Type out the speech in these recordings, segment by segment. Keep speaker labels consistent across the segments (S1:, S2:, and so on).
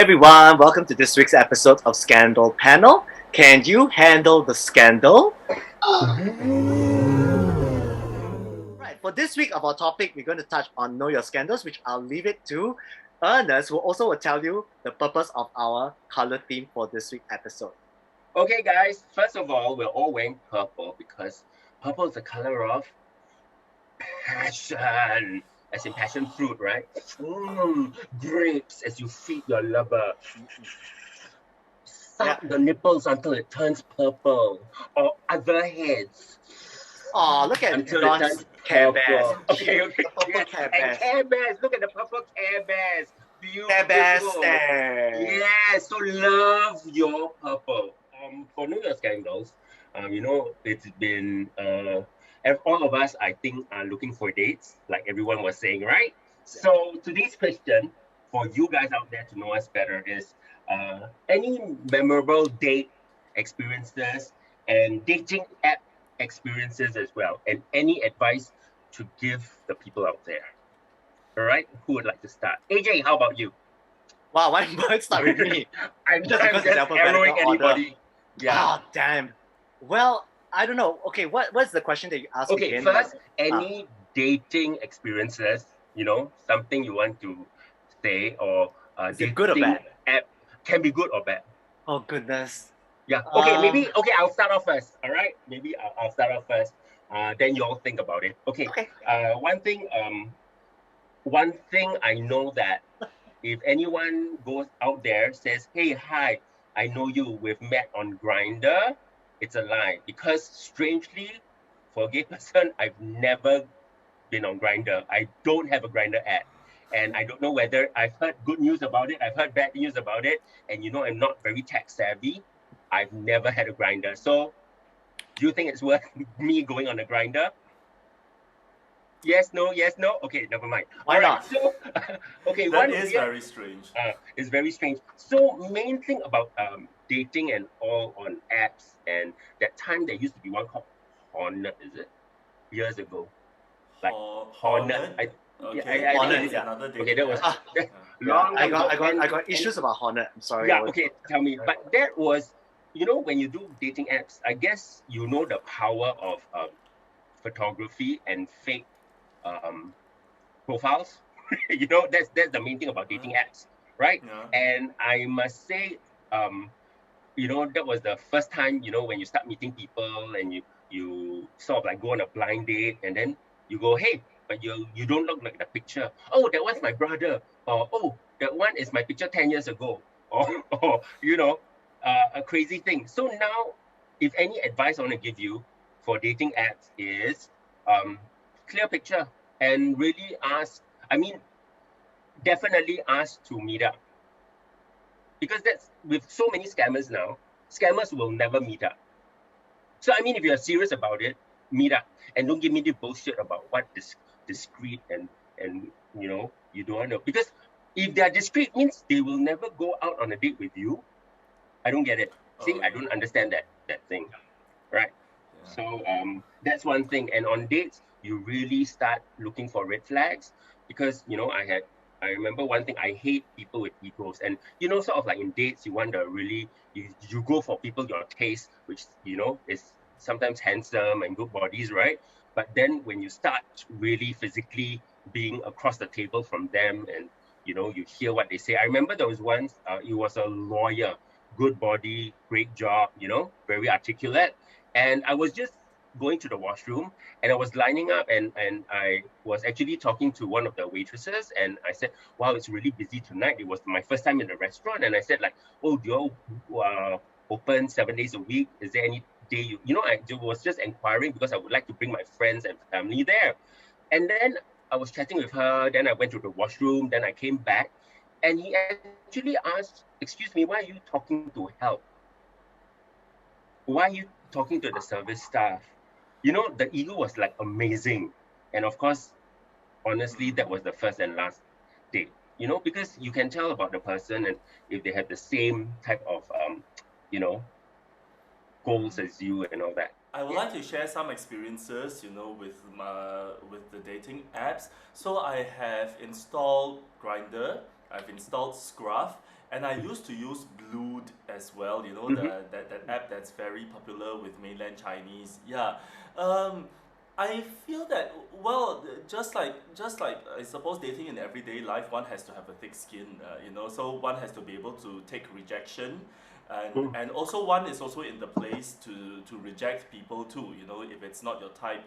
S1: everyone, welcome to this week's episode of Scandal Panel. Can you handle the scandal? Right, for this week of our topic, we're going to touch on Know Your Scandals, which I'll leave it to Ernest, who also will tell you the purpose of our color theme for this week's episode.
S2: Okay, guys, first of all, we're all wearing purple because purple is the color of passion, as in passion fruit, right? Grapes as you feed your lover. Suck the nipples until it turns purple, or other heads.
S1: Oh, look at
S2: until
S1: Don's
S2: it turns
S1: Care
S2: purple.
S1: Bears.
S2: Okay.
S1: The purple Care Bears.
S2: And Care Bears, look at the purple Care Bears. Beautiful.
S1: Care Bears there.
S2: Yes, so love your purple. For New Year scandals, it's been all of us, I think, are looking for dates, like everyone was saying, right? So today's question for you guys out there to know us better is any memorable date experiences and dating app experiences as well, and any advice to give the people out there. All right, who would like to start? AJ, how about you?
S1: Wow, why did it start with me?
S2: I'm just
S1: alphabetical
S2: arrowing
S1: order.
S2: anybody. Yeah.
S1: Oh, damn. Well, I don't know. Okay, what's the question that you asked
S2: Okay,
S1: again?
S2: first, any dating experiences, something you want to say, or
S1: Is it good or
S2: dating
S1: bad?
S2: app can be good or bad.
S1: Oh, goodness.
S2: Yeah. Okay, I'll start off first. All right. Maybe I'll start off first. Then you all think about it. Okay. One thing I know that if anyone goes out there says, "Hey, hi, I know you. We've met on Grindr," it's a lie, because strangely, for a gay person, I've never been on Grindr. I don't have a Grindr ad. And I don't know whether I've heard good news about it. I've heard bad news about it. And I'm not very tech savvy. I've never had a Grindr. So do you think it's worth me going on a Grindr? Yes, no. Okay, never mind.
S1: Why not?
S2: So, okay,
S3: That is very strange.
S2: It's very strange. So main thing about dating and all on apps, and that time there used to be one called Hornet, is it? Years ago. Like Hornet.
S3: Hornet is
S2: yeah.
S3: another dating
S2: Okay, that was
S3: app.
S2: long
S1: I
S2: ago.
S1: got issues about Hornet. I'm sorry.
S2: Yeah, okay, tell me. But that was, when you do dating apps, I guess the power of photography and fake profiles. That's the main thing about dating apps, right?
S3: Yeah.
S2: And I must say, that was the first time, when you start meeting people and you sort of like go on a blind date, and then you go, hey, but you don't look like the picture. Oh, that was my brother. Or, oh, that one is my picture 10 years ago. Or a crazy thing. So now, if any advice I want to give you for dating apps is clear picture, and really definitely ask to meet up. Because that's, with so many scammers now, scammers will never meet up. So if you're serious about it, meet up, and don't give me the bullshit about what is discreet and you don't want to. Because if they're discreet, means they will never go out on a date with you. I don't get it. See, I don't understand that thing, right?
S3: Yeah.
S2: So that's one thing. And on dates, you really start looking for red flags, because I remember one thing, I hate people with egos. And sort of like in dates, you want to really you go for people your taste, which is sometimes handsome and good bodies, right? But then when you start really physically being across the table from them, and you hear what they say. I remember there was once, he was a lawyer, good body, great job, very articulate. And I was just going to the washroom, and I was lining up, and I was actually talking to one of the waitresses, and I said, wow, it's really busy tonight. It was my first time in the restaurant. And I said, like, oh, do you all open 7 days a week? Is there any day I was just inquiring because I would like to bring my friends and family there. And then I was chatting with her, then I went to the washroom, then I came back, and he actually asked, excuse me, why are you talking to help? Why are you talking to the service staff? The ego was like amazing. And of course, honestly, that was the first and last date, because you can tell about the person, and if they have the same type of, goals as you and all that.
S3: I would like to share some experiences, with the dating apps. So I have installed Grindr, I've installed Scruff, And I used to use Blued as well, you know, that app that's very popular with mainland Chinese. Yeah. Um, I feel that, well, just like I suppose dating in everyday life, one has to have a thick skin, you know, so one has to be able to take rejection, and also one is also in the place to reject people too, you know, if it's not your type,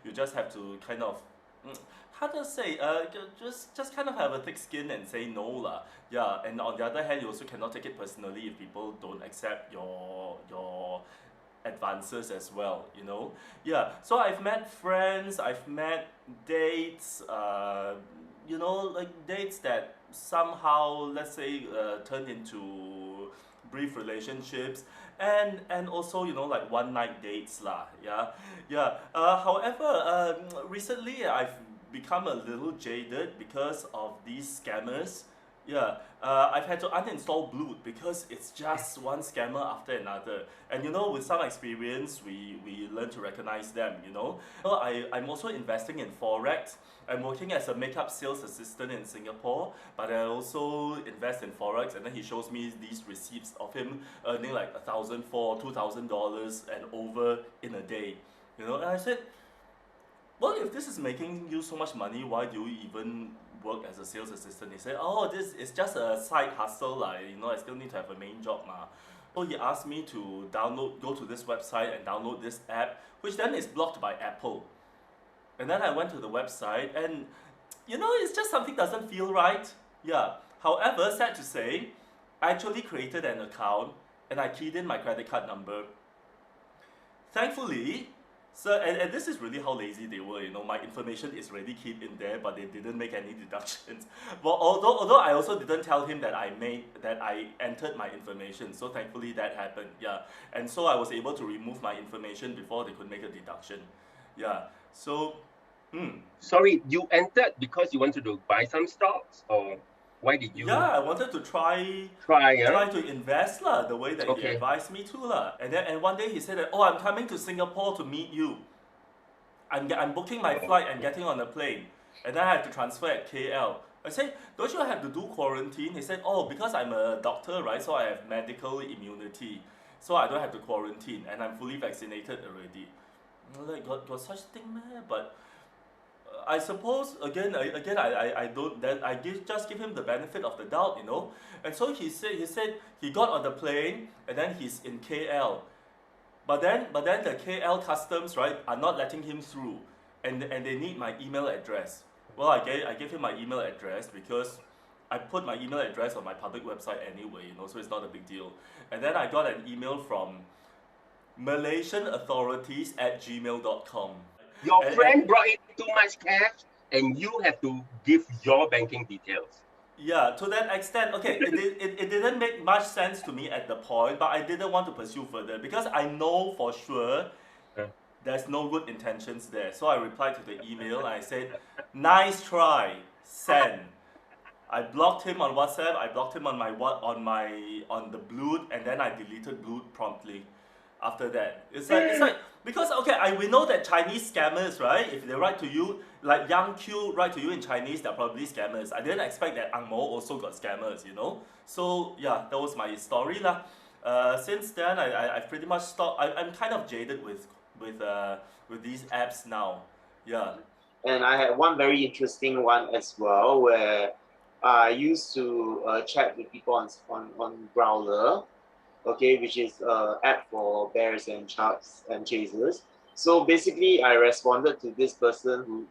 S3: you just have to kind of, how to say, just kind of have a thick skin and say no lah. Yeah, and on the other hand, you also cannot take it personally if people don't accept your advances as well, you know. Yeah, so I've met friends, I've met dates, you know, like dates that somehow, let's say, turned into brief relationships, and also, you know, like one night dates lah. Yeah, yeah. However, recently I've become a little jaded because of these scammers. Yeah, I've had to uninstall Blued because it's just one scammer after another. And you know, with some experience, we learn to recognize them, you know. So I'm also investing in Forex. I'm working as a makeup sales assistant in Singapore, but I also invest in Forex, and then he shows me these receipts of him earning like $1,400, $2,000 and over in a day. You know, and I said, well, if this is making you so much money, why do you even work as a sales assistant? He said, oh, this is just a side hustle, like, you know, I still need to have a main job. So he asked me to go to this website and download this app, which then is blocked by Apple. And then I went to the website and, you know, it's just something doesn't feel right. Yeah. However, sad to say, I actually created an account and I keyed in my credit card number. Thankfully, so, and this is really how lazy they were, you know, my information is already keyed in there, but they didn't make any deductions. Well, although I also didn't tell him that I entered my information, so thankfully that happened, yeah. And so I was able to remove my information before they could make a deduction. Yeah, so,
S2: Sorry, you entered because you wanted to buy some stocks, or why did you?
S3: Yeah, I wanted to try to invest lah, the way that he
S2: Okay.
S3: advised me to lah. And one day he said that, oh, I'm coming to Singapore to meet you. I'm booking my flight and getting on a plane, and then I have to transfer at KL. I said, don't you have to do quarantine? He said, oh, because I'm a doctor, right? So I have medical immunity, so I don't have to quarantine, and I'm fully vaccinated already. I'm like, got such thing, man? But I suppose I don't, that I just give him the benefit of the doubt, you know. And so he said he got on the plane and then he's in KL, but then the KL customs, right, are not letting him through, and they need my email address. Well, I gave him my email address because I put my email address on my public website anyway, you know, so it's not a big deal. And then I got an email from MalaysianAuthorities@gmail.com.
S2: Your friend brought in too much cash, and you have to give your banking details.
S3: Yeah, to that extent, okay, it didn't make much sense to me at the point, but I didn't want to pursue further because I know for sure there's no good intentions there. So I replied to the email and I said, nice try, send. I blocked him on WhatsApp, I blocked him on the Blued, and then I deleted Blued promptly. After that, it's like because okay, we know that Chinese scammers, right? If they write to you, like Yang Q write to you in Chinese, they're probably scammers. I didn't expect that Ang Mo also got scammers, you know. So yeah, that was my story lah. Since then, I've pretty much stopped. I'm kind of jaded with these apps now. Yeah.
S4: And I had one very interesting one as well, where I used to chat with people on Growler. Okay, which is an app for bears and sharks and chasers. So basically, I responded to this person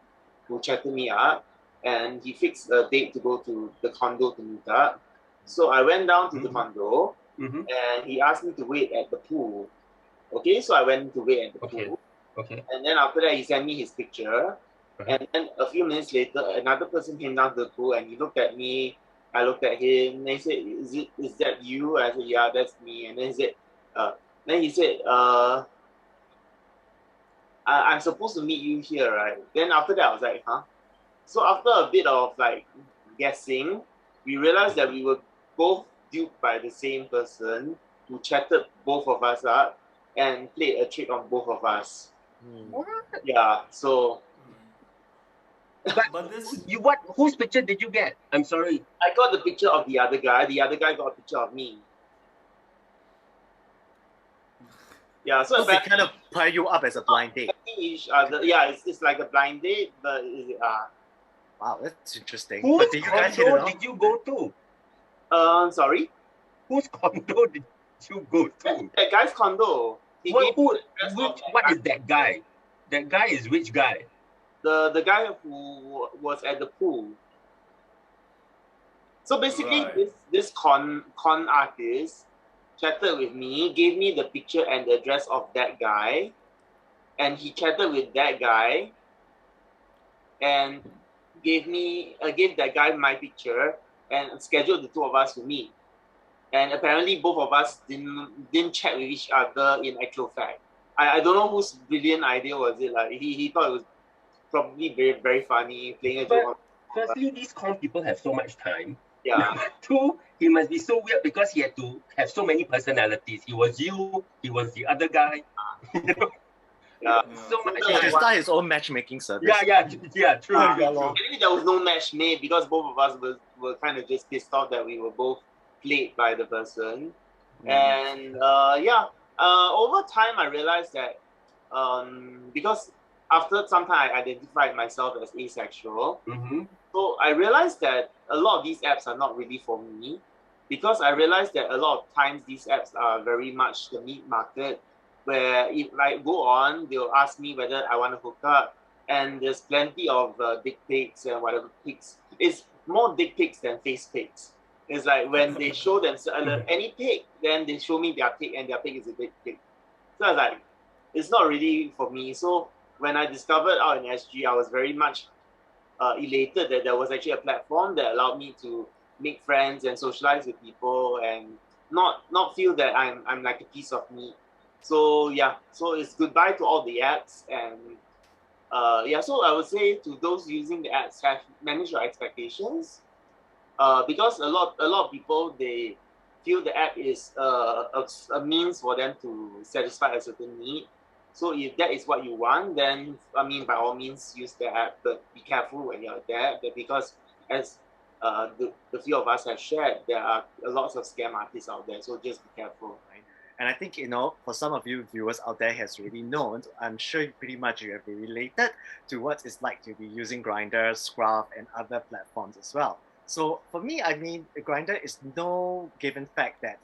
S4: who chatted me up, and he fixed a date to go to the condo to meet up. So I went down to the condo, and he asked me to wait at the pool. Okay, so I went to wait at the pool.
S2: Okay.
S4: And then after that, he sent me his picture. And then a few minutes later, another person came down to the pool, and he looked at me. I looked at him, and he said, is that you? I said, yeah, that's me. And then he said, I'm supposed to meet you here, right? Then after that, I was like, huh? So after a bit of like guessing, we realized that we were both duped by the same person who chatted both of us up and played a trick on both of us.
S2: What?
S4: Yeah, so
S3: But this
S2: Whose picture did you get? I'm sorry.
S4: I got the picture of the other guy. The other guy got a picture of me. Yeah, so
S1: they kind of pair you up as a blind date.
S4: Each other. Yeah, it's like a blind date, but
S1: wow, that's interesting.
S2: Whose
S1: But did you guys hit it
S2: condo
S1: off?
S2: did you go to?
S4: Sorry?
S2: Whose condo did you go to?
S4: That guy's condo.
S2: What is that guy? That guy is which guy?
S4: The guy who was at the pool. So basically,
S3: Right.
S4: this con artist chatted with me, gave me the picture and the address of that guy, and he chatted with that guy, and gave that guy my picture and scheduled the two of us to meet. And apparently, both of us didn't chat with each other in actual fact. I don't know whose brilliant idea was it. Like he thought it was probably very very funny playing a joke.
S2: Firstly, these con people have so much time.
S4: Yeah.
S2: Two, he must be so weird because he had to have so many personalities. He was you, he was the other guy.
S4: Yeah.
S2: So much.
S1: He should start his own matchmaking service.
S2: Yeah, true.
S4: Maybe there was no match made because both of us were kind of just pissed off that we were both played by the person. And over time I realized that because after some time I identified myself as asexual, so I realized that a lot of these apps are not really for me, because I realized that a lot of times these apps are very much the meat market, where if I go on, they'll ask me whether I want to hook up, and there's plenty of dick pics and whatever pics. It's more dick pics than face pics. It's like when they show themselves any pic, then they show me their pic, and their pic is a dick pic. So I was like, it's not really for me. So when I discovered out in SG, I was very much elated that there was actually a platform that allowed me to make friends and socialize with people and not feel that I'm like a piece of meat. So yeah, so it's goodbye to all the apps, and so I would say to those using the apps, have managed your expectations, because a lot of people, they feel the app is a means for them to satisfy a certain need. So if that is what you want, then I mean, by all means use the app, but be careful when you're there, because as the few of us have shared, there are lots of scam artists out there, so just be careful.
S1: And I think, for some of you viewers out there has already known, I'm sure pretty much you have been related to what it's like to be using Grindr, Scruff, and other platforms as well. So for me, I mean, Grindr is no given fact that,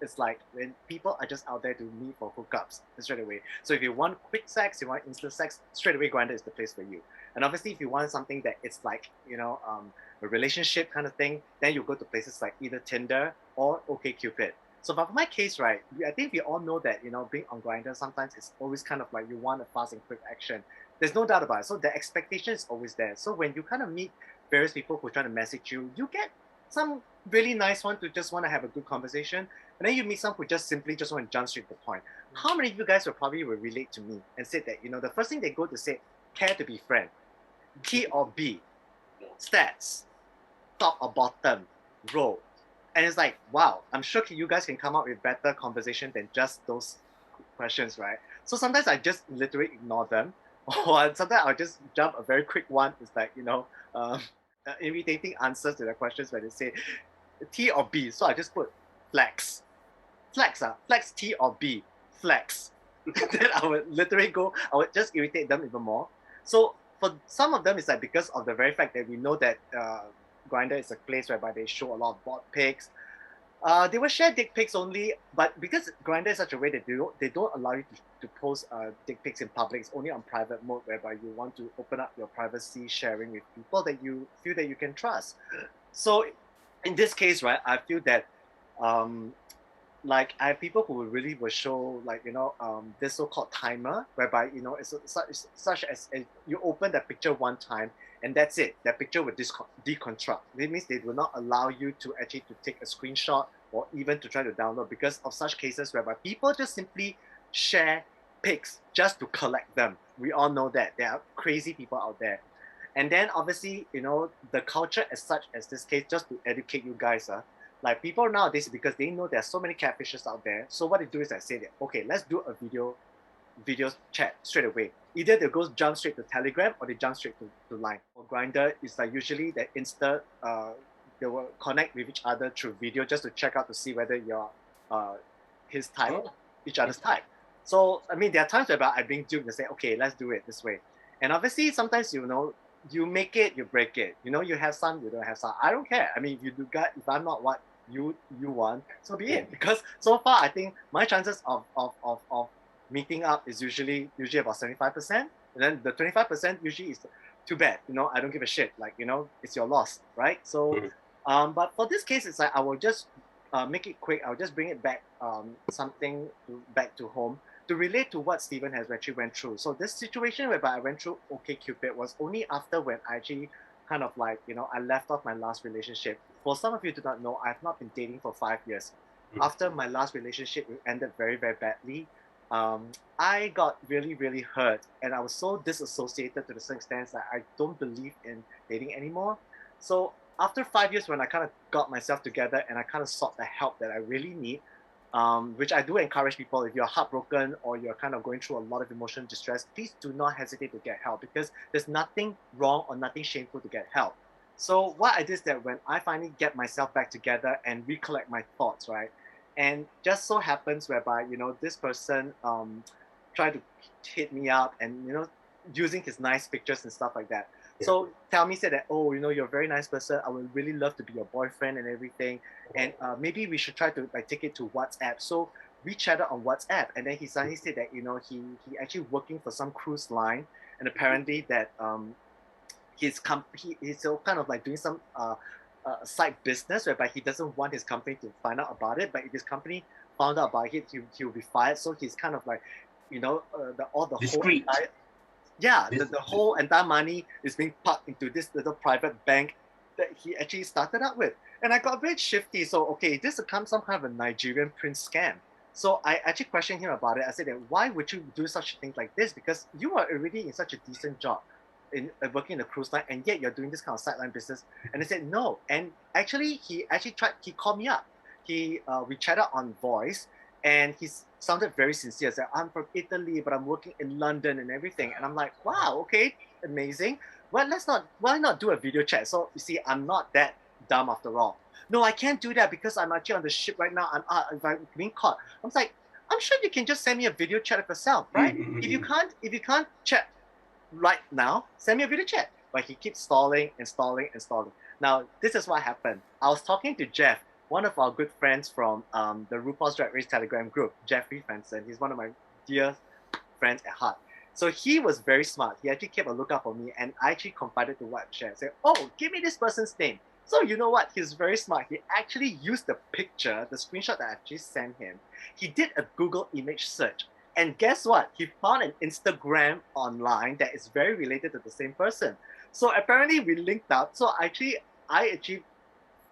S1: it's like when people are just out there to meet for hookups straight away. So if you want quick sex, you want instant sex, straight away Grindr is the place for you. And obviously, if you want something that it's like, a relationship kind of thing, then you go to places like either Tinder or OkCupid. So for my case, right, I think we all know that, being on Grindr, sometimes it's always kind of like you want a fast and quick action. There's no doubt about it. So the expectation is always there. So when you kind of meet various people who are trying to message you, you get some really nice one to just want to have a good conversation. And then you meet some who just simply just want to jump straight to the point. How many of you guys will probably relate to me and say that, the first thing they go to say, care to be friend, T or B, stats, top or bottom, row. And it's like, wow, I'm sure you guys can come up with better conversation than just those questions, right? So sometimes I just literally ignore them. Or sometimes I'll just jump a very quick one. It's like, imitating answers to the questions where they say T or B. So I just put flex. Flex T or B. Flex. Then I would just irritate them even more. So for some of them, it's like because of the very fact that we know that Grindr is a place whereby they show a lot of bot pics. They will share dick pics only, but because Grindr is such a way that they don't allow you to post dick pics in public. It's only on private mode, whereby you want to open up your privacy sharing with people that you feel that you can trust. So in this case, right, I feel that like I have people who really will show like this so-called timer, whereby it's such as you open the picture one time and that's it. That picture will deconstruct. It means they will not allow you to actually to take a screenshot or even to try to download, because of such cases whereby people just simply share pics just to collect them. We all know that there are crazy people out there. And then obviously, the culture as such as this case, just to educate you guys, like people nowadays, because they know there are so many catfishes out there. So what they do is I say that, okay, let's do a video video chat straight away. Either they go jump straight to Telegram or they jump straight to Line. Or Grindr is like usually the they will connect with each other through video just to check out to see whether you're his type, each other's type. So I mean, there are times where I bring Duke and say, okay, let's do it this way. And obviously, sometimes you make it, you break it. You have some, you don't have some. I don't care. I mean, if I'm not what you want, so be it. Because so far, I think my chances of meeting up is usually about 75%, and then the 25% usually is too bad. I don't give a shit. Like it's your loss, right? So, but for this case, it's like I will just make it quick. I'll just bring it back something back to home to relate to what Stephen has actually went through. So this situation whereby I went through OkCupid was only after when I actually kind of like, I left off my last relationship. For some of you do not know, I've not been dating for 5 years. After my last relationship, it ended very, very badly. I got really, really hurt, and I was so disassociated to the certain extent that I don't believe in dating anymore. So after 5 years, when I kind of got myself together and I kind of sought the help that I really need, which I do encourage people, if you're heartbroken or you're kind of going through a lot of emotional distress, please do not hesitate to get help, because there's nothing wrong or nothing shameful to get help. So what I did is that when I finally get myself back together and recollect my thoughts, right? And just so happens whereby, this person tried to hit me up and, using his nice pictures and stuff like that. So tell me, said that, oh, you're a very nice person. I would really love to be your boyfriend and everything. And maybe we should try to like take it to WhatsApp. So we chatted on WhatsApp, and then he suddenly said that, he actually working for some cruise line, and apparently that he's still kind of like doing some side business whereby he doesn't want his company to find out about it. But if his company found out about it, he'll be fired. So he's kind of like, the whole entire, the whole entire money is being parked into this little private bank that he actually started out with. And I got very shifty. So, okay, this becomes some kind of a Nigerian prince scam. So I actually questioned him about it. I said that, why would you do such a thing like this? Because you are already in such a decent job in working in the cruise line, and yet you're doing this kind of sideline business. And they said no. And actually, he called me up. We chatted on voice, and he sounded very sincere. Said, I'm from Italy, but I'm working in London and everything. And I'm like, wow, okay, amazing. Well, why not do a video chat? So you see, I'm not that dumb after all. No, I can't do that because I'm actually on the ship right now. I'm being caught. I'm like, I'm sure you can just send me a video chat of yourself, right? If you can't chat right now, send me a video chat. But he keeps stalling and stalling and stalling. Now, this is what happened. I was talking to Jeff, one of our good friends from the RuPaul's Drag Race Telegram group, Jeffrey Fenson. He's one of my dear friends at heart. So he was very smart. He actually kept a lookout for me, and I actually confided to what Jeff said, oh, give me this person's name. So you know what? He's very smart. He actually used the picture, the screenshot that I just sent him. He did a Google image search. And guess what? He found an Instagram online that is very related to the same person. So apparently we linked up. So I actually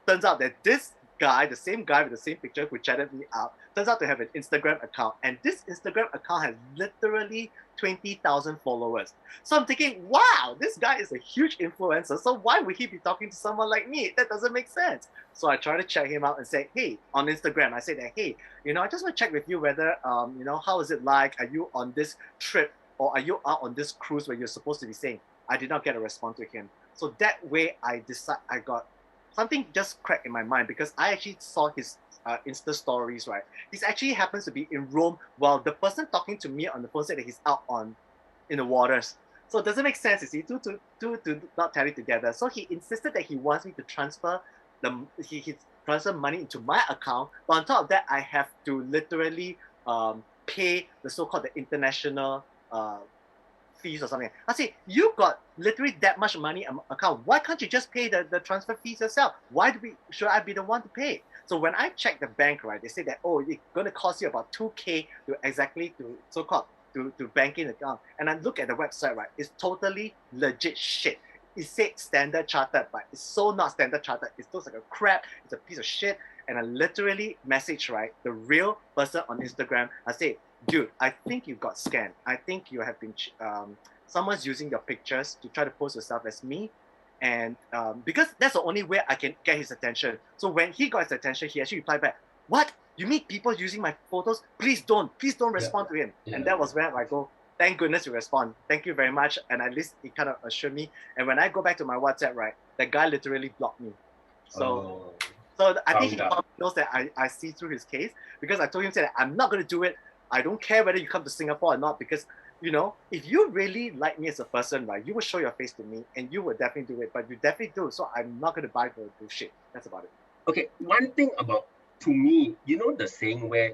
S1: turns out that this guy, the same guy with the same picture who chatted me up, turns out to have an Instagram account. And this Instagram account has literally 20,000 followers. So I'm thinking, wow, this guy is a huge influencer. So why would he be talking to someone like me? That doesn't make sense. So I try to check him out and say, hey, on Instagram, I say that, hey, I just want to check with you whether, how is it like? Are you on this trip, or are you out on this cruise where you're supposed to be staying? I did not get a response to him. So that way I got something just cracked in my mind, because I actually saw his Insta stories, right? He actually happens to be in Rome while the person talking to me on the phone said that he's out in the waters. So it doesn't make sense, you see, to not tally together. So he insisted that he wants me to transfer he transfer money into my account, but on top of that, I have to literally pay the so-called the international fees or something. I say, you got literally that much money account. Why can't you just pay the transfer fees yourself? Should I be the one to pay? So when I checked the bank, right, they say that, oh, it's going to cost you about 2K to so-called to bank in account. And I look at the website, right, it's totally legit shit. It said Standard Chartered, but it's so not Standard Chartered. It looks like a crap. It's a piece of shit. And I literally message, right, the real person on Instagram. I say, dude, I think you got scammed. I think you have been, someone's using your pictures to try to pose yourself as me. And because that's the only way I can get his attention. So when he got his attention, he actually replied back, what? you meet people using my photos, please don't respond to him. And that was where I go, thank goodness you respond. Thank you very much. And at least it kind of assured me. And when I go back to my WhatsApp, right, that guy literally blocked me. So I think he knows that I see through his case, because I told him that I'm not going to do it. I don't care whether you come to Singapore or not, because, you know, if you really like me as a person, right, you will show your face to me and you will definitely do it, but you definitely do. So I'm not going to buy for bullshit. That's about it.
S2: Okay, one thing about, to me, you know the saying where,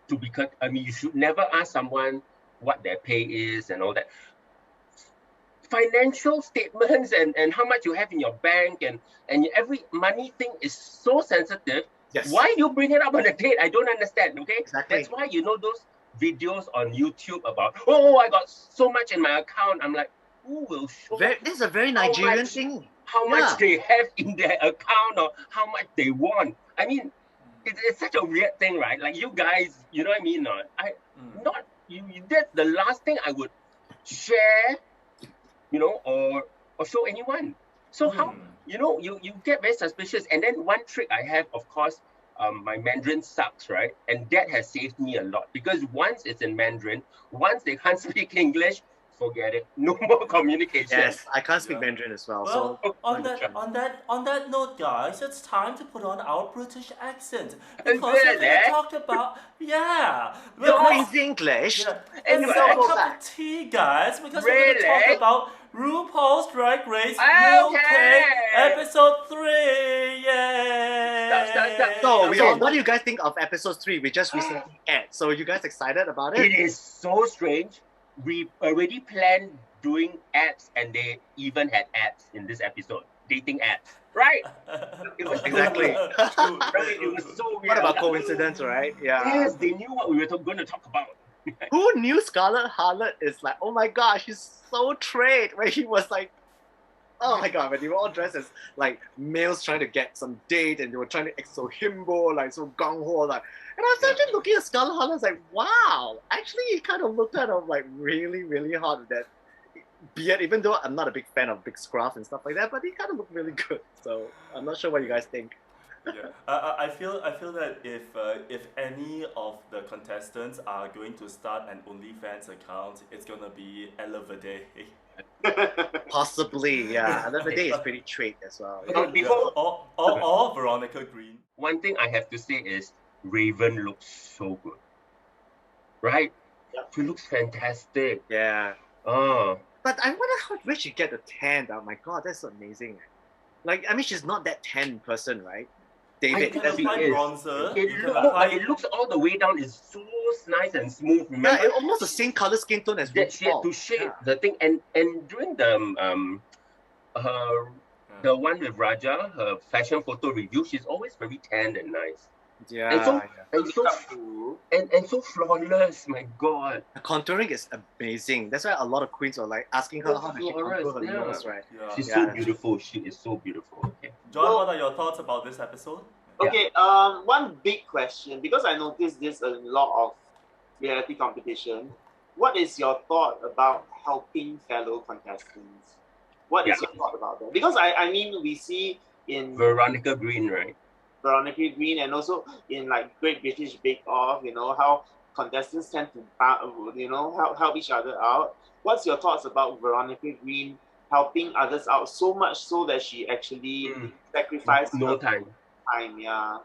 S2: to be cut, I mean, you should never ask someone what their pay is and all that. Financial statements and how much you have in your bank and every money thing is so sensitive.
S1: Yes.
S2: Why you bring it up on a date? I don't understand. Okay,
S1: exactly.
S2: That's why, you know, those videos on YouTube about, oh, I got so much in my account. I'm like, who will show?
S1: This is a very Nigerian thing.
S2: How much they have in their account or how much they want. I mean, it's such a weird thing, right? Like, you guys, you know what I mean? That's the last thing I would share, you know, or show anyone. So how, you know, you get very suspicious. And then one trick I have, of course, my Mandarin sucks, right? And that has saved me a lot, because once it's in Mandarin, once they can't speak English, forget it. No more communication.
S1: Yes, I can't speak Mandarin as well.
S3: Well,
S1: So
S3: on that note, guys, it's time to put on our British accent, because we're going to talk about
S1: Queen's English.
S3: It's a cup of tea, guys, because we're going to talk about RuPaul's Drag Race UK episode 3. Yay!
S2: Stop.
S1: So, what do you guys think of episode 3? We just recently aired. So, you guys excited about it?
S2: It is so strange. We already planned doing ads, and they even had ads in this episode. Dating ads, right? It was
S1: exactly.
S2: It was so weird.
S1: What about coincidence, right? Yeah.
S2: Yes, they knew what we were going to talk about.
S1: Who knew Scarlett Harlot is like, oh my gosh, he's so trade, where he was like, oh my god, when they were all dressed as like males trying to get some date, and they were trying to act so himbo, like so gung-ho, like. And I was actually looking at Scarlett Harlot, I was like, wow, actually he kind of looked at him like really, really hot with that beard, even though I'm not a big fan of big scruff and stuff like that, but he kind of looked really good. So I'm not sure what you guys think.
S3: I feel that if any of the contestants are going to start an OnlyFans account, it's gonna be Elevade.
S1: Possibly, yeah. Elevade is pretty trade as well.
S3: Or Veronica Green.
S2: One thing I have to say is Raven looks so good, right?
S4: Yep.
S2: She looks fantastic.
S1: Yeah.
S2: Oh.
S1: But I wonder where she get the tan. Oh my god, that's amazing. Like, I mean, she's not that tan person, right? David,
S3: bronzer.
S2: It looks all the way down. It's so nice and smooth. Remember?
S1: Yeah, almost the same color skin tone as
S2: that she had to shade the thing. And during the the one with Raja, her fashion photo review, she's always very tan and nice.
S1: Yeah.
S2: And so flawless. My God.
S1: The contouring is amazing. That's why a lot of queens are like asking her how to contour her nose, right?
S3: Yeah.
S2: She's so beautiful. She is so beautiful. Okay.
S3: John, what are your thoughts about this episode?
S4: Okay, one big question, because I noticed this a lot of reality competition. What is your thought about helping fellow contestants? What is your thought about that? Because I mean, we see in
S2: Veronica Green, right?
S4: Veronica Green, and also in like Great British Bake Off, you know, how contestants tend to, you know, help each other out. What's your thoughts about Veronica Green helping others out so much so that she actually sacrificed
S2: no time?
S4: Yeah.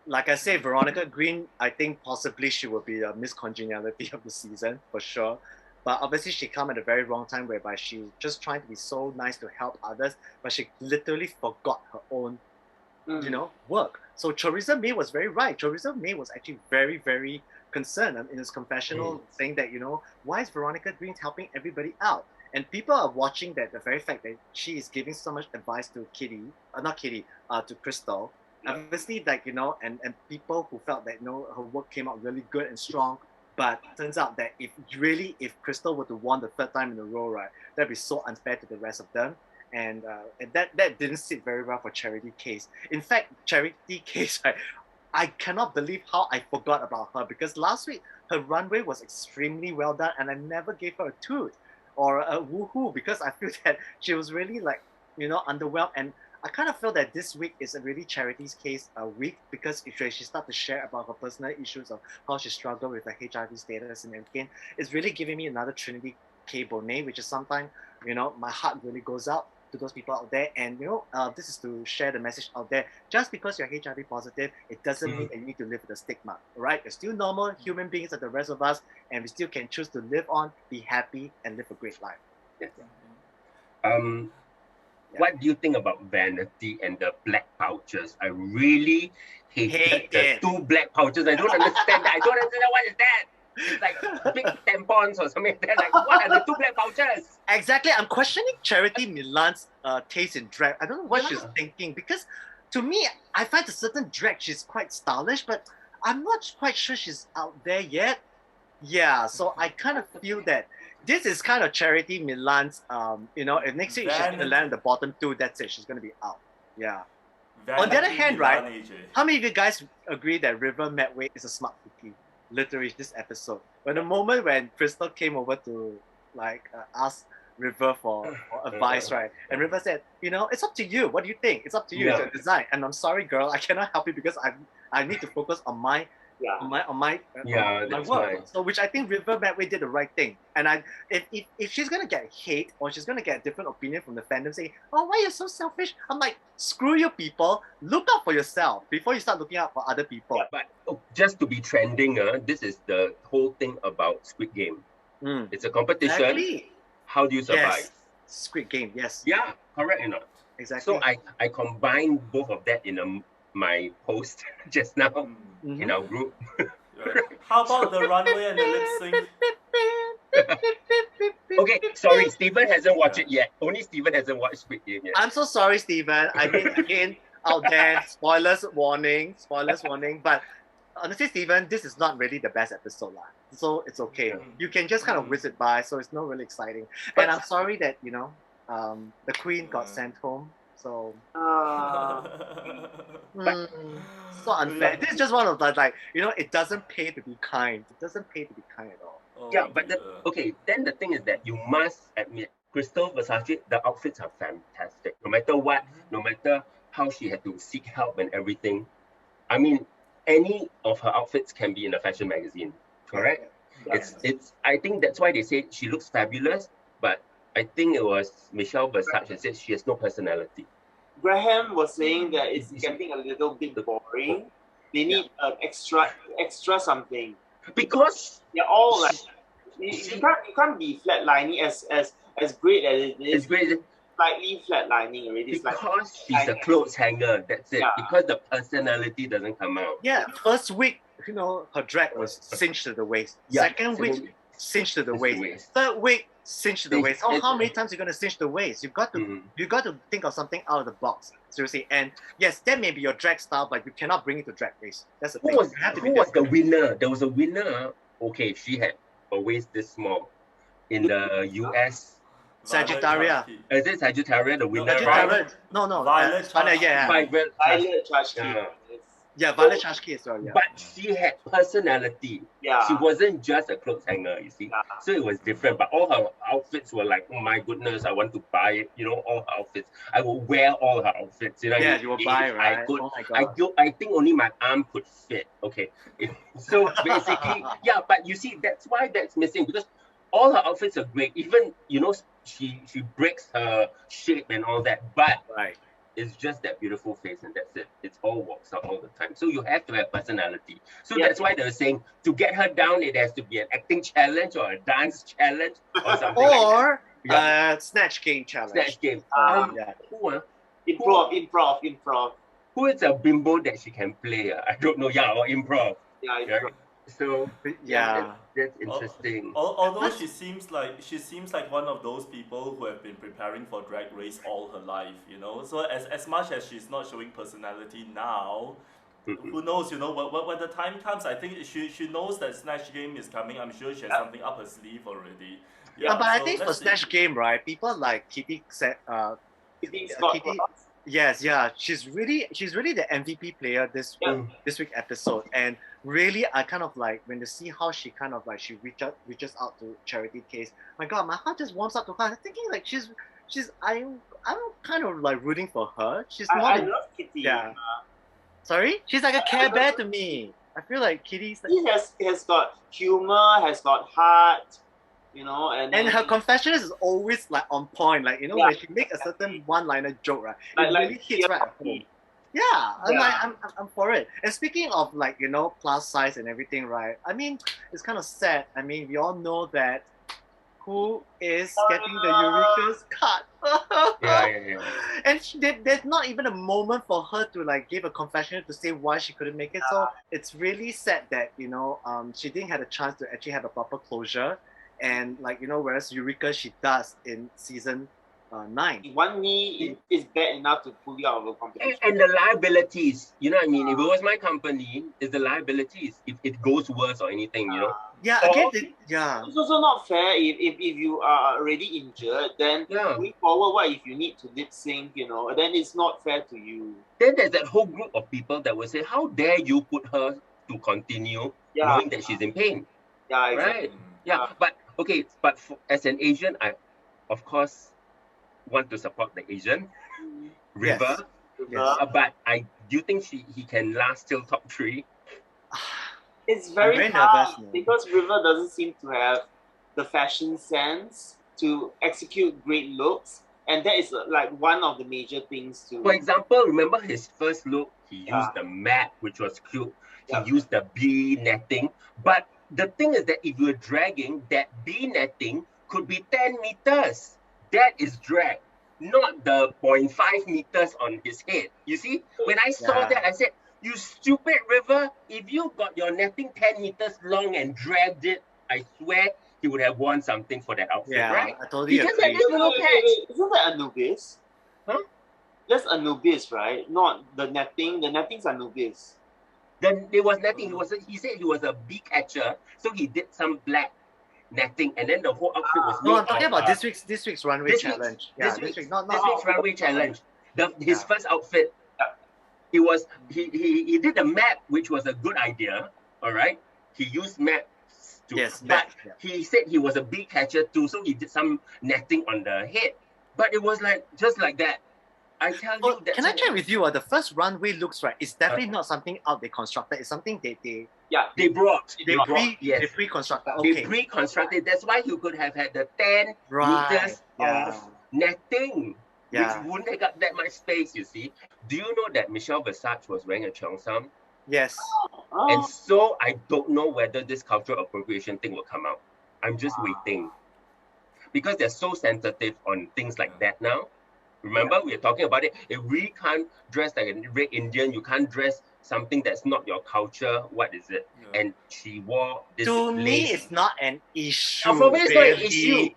S1: Like I say, Veronica Green, I think possibly she will be the Miss Congeniality of the season for sure. But obviously she come at a very wrong time, whereby she's just trying to be so nice to help others, but she literally forgot her own, you know, work. So Theresa May was very right. Theresa May was actually very, very concerned in his confessional, saying that, you know, why is Veronica Green helping everybody out? And people are watching that the very fact that she is giving so much advice to to Crystal. Obviously, like, you know, and people who felt that, you know, her work came out really good and strong, but turns out that if Crystal were to win the third time in a row, right, that'd be so unfair to the rest of them. And that didn't sit very well for Charity Case. In fact, Charity Case, right, I cannot believe how I forgot about her, because last week her runway was extremely well done, and I never gave her a toot or a woohoo, because I feel that she was really, like, you know, underwhelmed. And I kind of feel that this week is a really charity's case week because she started to share about her personal issues of how she struggled with her HIV status and everything. It's really giving me another Trinity K Bonet, which is sometimes, my heart really goes out to those people out there. And, this is to share the message out there. Just because you're HIV positive, it doesn't mean that you need to live with a stigma, right? You're still normal human beings like the rest of us, and we still can choose to live on, be happy, and live a great life.
S2: Yes. What do you think about vanity and the black pouches? I really hated the 2 black pouches. I don't understand that. I don't understand what is that. It's like big tampons or something like that. Like, what are the 2 black pouches?
S1: Exactly. I'm questioning Charity Milan's taste in drag. I don't know what she's thinking, because to me, I find a certain drag she's quite stylish, but I'm not quite sure she's out there yet. Yeah, so I kind of feel that this is kind of Charity Milan's, if next week she's going to land the bottom 2, that's it. She's going to be out. Yeah. On the other hand, right, how many of you guys agree that River Medway is a smart cookie? Literally, this episode. When the moment when Crystal came over to ask River for advice, right? And River said, it's up to you. What do you think? It's up to you. It's your design. And I'm sorry, girl, I cannot help you because I need to focus on my my work. Right. So, which I think River Medway did the right thing. And if she's gonna get hate or she's gonna get a different opinion from the fandom saying, "Oh, why you're so selfish?" I'm like, screw you, people. Look out for yourself before you start looking out for other people.
S2: Yeah, but just to be trending, this is the whole thing about Squid Game. It's a competition.
S1: Exactly.
S2: How do you survive?
S1: Yes. Squid Game. Yes.
S2: Yeah, correct or not?
S1: Exactly.
S2: So I combined both of that in my post just now in our group.
S3: How about the runway and the lip sync?
S2: Okay, sorry, Stephen hasn't watched it yet. Only Stephen hasn't watched Squid Game yet.
S1: I'm so sorry, Stephen. I mean, again, out there, spoilers warning. But honestly, Stephen, this is not really the best episode, lah. So it's okay. You can just kind of whiz it by, so it's not really exciting. And I'm sorry that the Queen got sent home. So, so unfair. This is just one of the it doesn't pay to be kind. It doesn't pay to be kind at all.
S2: Yeah, but then the thing is that you must admit, Crystal Versace, the outfits are fantastic. No matter what, no matter how she had to seek help and everything. I mean, any of her outfits can be in a fashion magazine, correct? Yes. It's. I think that's why they say she looks fabulous, but I think it was Michelle Versace that said she has no personality.
S4: Graham was saying that it's getting a little bit boring. They need an extra something.
S2: Because
S4: they're all like you can't be flatlining as great as it is.
S2: It's great.
S4: Slightly flatlining already.
S2: Because she's a clothes hanger. That's it. Yeah. Because the personality doesn't come out.
S1: Yeah. First week, her drag was cinched to the waist. Yeah. Second week, cinched to the waist. Third week, cinched to the waist. Oh, how many times are you gonna cinch the waist? You got to think of something out of the box. Seriously. And yes, that may be your drag style, but you cannot bring it to drag race. That's the thing.
S2: Who was the winner? There was a winner. Okay, she had a waist this small in the US.
S1: Sagittaria.
S2: Is it Sagittaria the winner?
S1: Sagittaria. No.
S3: Violet
S2: Chachki.
S1: Yeah, Violet Chachki as well. Yeah.
S2: But she had personality.
S4: Yeah.
S2: She wasn't just a clothes hanger, you see. Yeah. So it was different. But all her outfits were like, oh my goodness, I want to buy it. All her outfits. I will wear all her outfits.
S1: Yeah, you will buy, right?
S2: Oh my God. I think only my arm could fit. Okay. So basically, yeah. But you see, that's why that's missing, because all her outfits are great. Even she breaks her shape and all that. But it's just that beautiful face, and that's it. It's all walks out all the time. So you have to have personality. So that's why they're saying to get her down, it has to be an acting challenge or a dance challenge or something
S1: or snatch game challenge.
S2: Snatch game.
S4: Improv.
S2: Who is a bimbo that she can play? I don't know. Yeah, or improv.
S4: Yeah, improv.
S2: So that's interesting.
S3: Although she seems like one of those people who have been preparing for Drag Race all her life, So as much as she's not showing personality now, who knows? When the time comes, I think she knows that Snatch Game is coming. I'm sure she has something up her sleeve already.
S1: Yeah, but I think for Snatch Game, right? People like Kitty said, Kitty. Yes, yeah, she's really the MVP player this week episode, and really I kind of like when to see how she reaches out to Charity Case. My God, my heart just warms up to her. I'm thinking like she's I'm kind of like rooting for her. She's
S4: I
S1: not.
S4: love Kitty.
S1: Yeah. Sorry, she's like a Care Bear to me. I feel like Kitty's.
S4: He has got humor, has got heart, you know, and
S1: Her confession is always like on point. Like, you know,
S4: Yeah,
S1: when she make a certain one-liner joke, right? It
S4: Like-
S1: really hits right at home. Yeah, I'm for it. And speaking of like, you know, plus size and everything, right? I mean, it's kind of sad. I mean, we all know that who is getting the Eureka's cut.
S2: Yeah.
S1: And there's not even a moment for her to like give a confession to say why she couldn't make it. So it's really sad that, you know, she didn't have a chance to actually have a proper closure. And like, you know, whereas Eureka, she does in season 9.
S4: One knee is bad enough to pull you out of a competition.
S2: And the liabilities, you know what I mean? If it was my company, it's the liabilities. If it goes worse or anything, you know.
S1: Yeah,
S2: Or-
S1: again, yeah.
S4: It's also not fair if you are already injured, then
S2: Yeah.
S4: going forward, what if you need to lip sync, you know, then it's not fair to you.
S2: Then there's that whole group of people that will say, how dare you put her to continue knowing that she's in pain?
S4: Yeah, exactly.
S2: Right? Yeah, but okay, but as an Asian, I, of course, want to support the Asian River.
S1: Yes.
S2: But do you think he can last till top 3?
S4: It's
S1: I'm
S4: very
S1: very
S4: hard
S1: nervous now.
S4: because River doesn't seem to have the fashion sense to execute great looks, and that is like one of the major things to.
S2: For example, remember his first look, he
S4: Yeah.
S2: used the mat, which was cute. He
S4: Yeah.
S2: used the bee netting. But the thing is that if you're dragging, that bee netting could be 10 meters. That is drag, not the 0.5 meters on his head. You see, when I saw
S1: Yeah.
S2: that, I said, you stupid River, if you got your netting 10 meters long and dragged it, I swear he would have won something for that outfit,
S1: Yeah,
S2: right?
S1: I totally
S2: He just had
S1: agree.
S2: this little patch.
S4: Isn't that Anubis?
S2: Huh?
S4: That's Anubis, right? Not the netting. The netting's Anubis.
S2: Then there was netting. He said he was a bee catcher, so he did some black netting, and then the whole outfit was
S1: No,
S2: made
S1: I'm talking
S2: of,
S1: about this week's runway
S2: this
S1: challenge.
S2: week's-
S1: Yeah,
S2: this week's
S1: not
S2: runway challenge. His
S1: Yeah.
S2: first outfit. He was he did the map, which was a good idea. All right, he used maps to.
S1: Yes,
S2: but
S1: map, yeah.
S2: he said he was a bee catcher too, so he did some netting on the head. But it was like just like that. I tell you that.
S1: Can I check with you? The first runway looks right. It's definitely not something out they constructed. It's something they
S2: They brought. Yes.
S1: they pre-constructed.
S2: They
S1: Okay,
S2: pre-constructed. That's why you could have had the 10
S1: right.
S2: meters
S1: Yeah.
S2: of netting,
S1: Yeah.
S2: which wouldn't take up that much space, you see. Do you know that Michelle Visage was wearing a cheongsam?
S1: Yes.
S2: And so I don't know whether this cultural appropriation thing will come out. I'm just waiting. Because they're so sensitive on things like that now. Remember, we are talking about it. If we can't dress like a red Indian, you can't dress something that's not your culture. What is it?
S3: Yeah.
S2: And she wore this
S1: To me,
S2: lace.
S1: it's not an issue.
S2: For me, it's not an
S1: really.
S2: issue.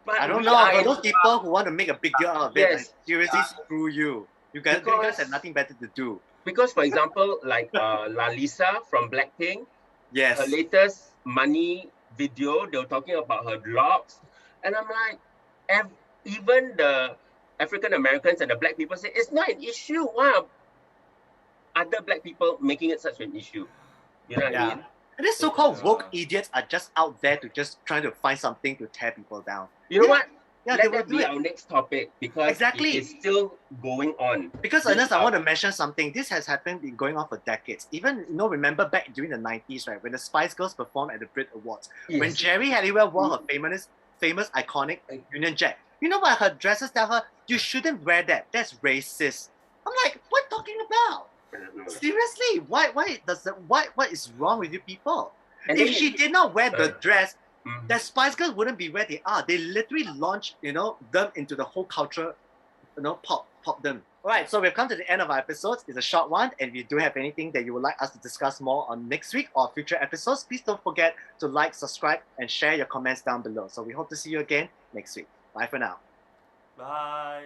S2: But
S1: I don't
S2: we
S1: know.
S2: are
S1: For
S2: in-
S1: those people who want to make a big deal out of it,
S2: Yes.
S1: like, seriously, screw you. You guys
S2: Because-
S1: have nothing better to do.
S2: Because, for example, like Lalisa from Blackpink,
S1: Yes.
S2: her latest Money video, they were talking about her locks. And I'm like, even the African Americans and the black people say it's not an issue. Why are other black people making it such an issue? You know what I
S1: Yeah.
S2: mean?
S1: And these so-called
S3: Yeah.
S1: woke idiots are just out there to just trying to find something to tear people down.
S2: You know
S1: Yeah.
S2: what?
S1: Yeah, they
S2: Let
S1: will
S2: that
S1: do
S2: be
S1: it.
S2: our next topic because
S1: Exactly.
S2: it is still going on.
S1: Because
S2: This
S1: Ernest,
S2: is
S1: I want to mention something. This has been going on for decades. Even, remember back during the 90s, right, when the Spice Girls performed at the Brit Awards, when
S2: Yes.
S1: Jerry Halliwell wore her famous iconic Union Jack, you know what her dresses tell her? You shouldn't wear that. That's racist. I'm like, what talking about? Seriously, what is wrong with you people?
S2: And
S1: If
S2: then
S1: she did not wear the dress,
S2: Mhm.
S1: that Spice Girls wouldn't be where they are. They literally launched, them into the whole culture, pop them. All right, so we've come to the end of our episodes. It's a short one, and if you do have anything that you would like us to discuss more on next week or future episodes, please don't forget to like, subscribe, and share your comments down below. So we hope to see you again next week. Bye for now.
S3: Bye.